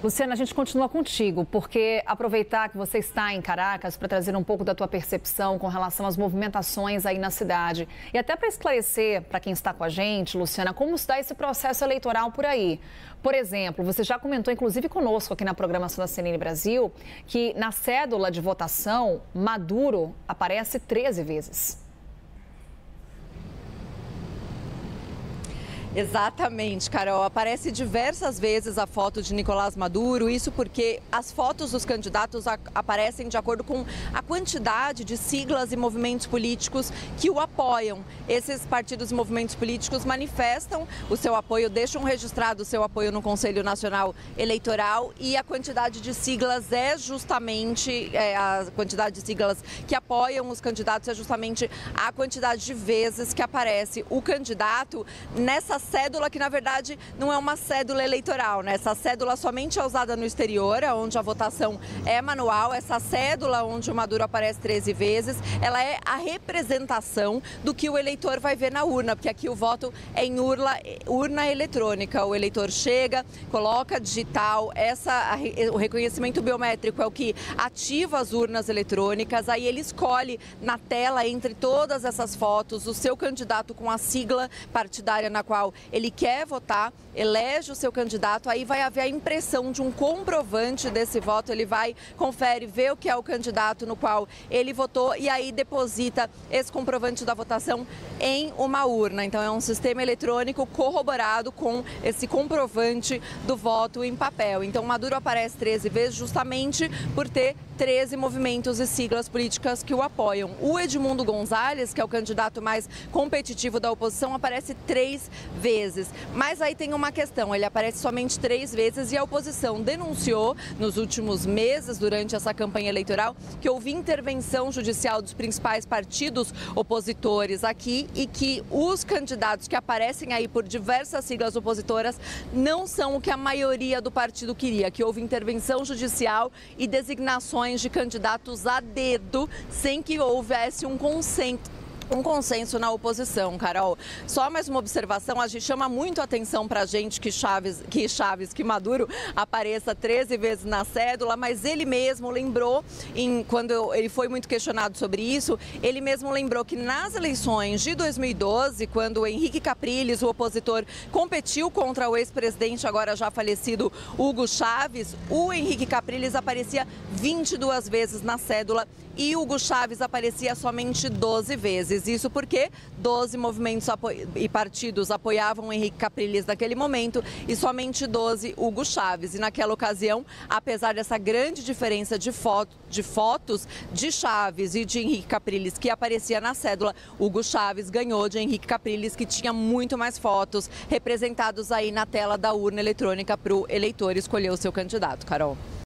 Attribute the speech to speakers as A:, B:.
A: Luciana, a gente continua contigo, porque aproveitar que você está em Caracas para trazer um pouco da tua percepção com relação às movimentações aí na cidade. E até para esclarecer para quem está com a gente, Luciana, como se dá esse processo eleitoral por aí. Por exemplo, você já comentou, inclusive conosco aqui na programação da CNN Brasil, que na cédula de votação, Maduro aparece 13 vezes.
B: Exatamente, Carol. Aparece diversas vezes a foto de Nicolás Maduro, isso porque as fotos dos candidatos aparecem de acordo com a quantidade de siglas e movimentos políticos que o apoiam. Esses partidos e movimentos políticos manifestam o seu apoio, deixam registrado o seu apoio no Conselho Nacional Eleitoral e a quantidade de siglas é justamente, a quantidade de siglas que apoiam os candidatos é justamente a quantidade de vezes que aparece o candidato nessa cédula, que na verdade não é uma cédula eleitoral, né? Essa cédula somente é usada no exterior, onde a votação é manual. Essa cédula onde o Maduro aparece 13 vezes, ela é a representação do que o eleitor vai ver na urna, porque aqui o voto é em urna eletrônica. O eleitor chega, coloca digital, o reconhecimento biométrico é o que ativa as urnas eletrônicas, aí ele escolhe na tela, entre todas essas fotos, o seu candidato com a sigla partidária na qual ele quer votar, elege o seu candidato, aí vai haver a impressão de um comprovante desse voto, ele vai, confere, vê o que é o candidato no qual ele votou e aí deposita esse comprovante da votação em uma urna. Então é um sistema eletrônico corroborado com esse comprovante do voto em papel. Então Maduro aparece 13 vezes justamente por ter 13 movimentos e siglas políticas que o apoiam. O Edmundo Gonzalez, que é o candidato mais competitivo da oposição, aparece 3 vezes. Mas aí tem uma questão, ele aparece somente 3 vezes e a oposição denunciou nos últimos meses, durante essa campanha eleitoral, que houve intervenção judicial dos principais partidos opositores aqui e que os candidatos que aparecem aí por diversas siglas opositoras não são o que a maioria do partido queria, que houve intervenção judicial e designações de candidatos a dedo, sem que houvesse um consenso na oposição, Carol. Só mais uma observação, a gente chama muito a atenção pra gente que Maduro apareça 13 vezes na cédula, mas ele mesmo lembrou, quando ele foi muito questionado sobre isso, ele mesmo lembrou que nas eleições de 2012, quando o Henrique Capriles, o opositor, competiu contra o ex-presidente, agora já falecido, Hugo Chávez, o Henrique Capriles aparecia 22 vezes na cédula e Hugo Chávez aparecia somente 12 vezes. Isso porque 12 movimentos e partidos apoiavam o Henrique Capriles naquele momento e somente 12 Hugo Chávez. E naquela ocasião, apesar dessa grande diferença de fotos de Chávez e de Henrique Capriles que aparecia na cédula, Hugo Chávez ganhou de Henrique Capriles, que tinha muito mais fotos representados aí na tela da urna eletrônica para o eleitor escolher o seu candidato, Carol.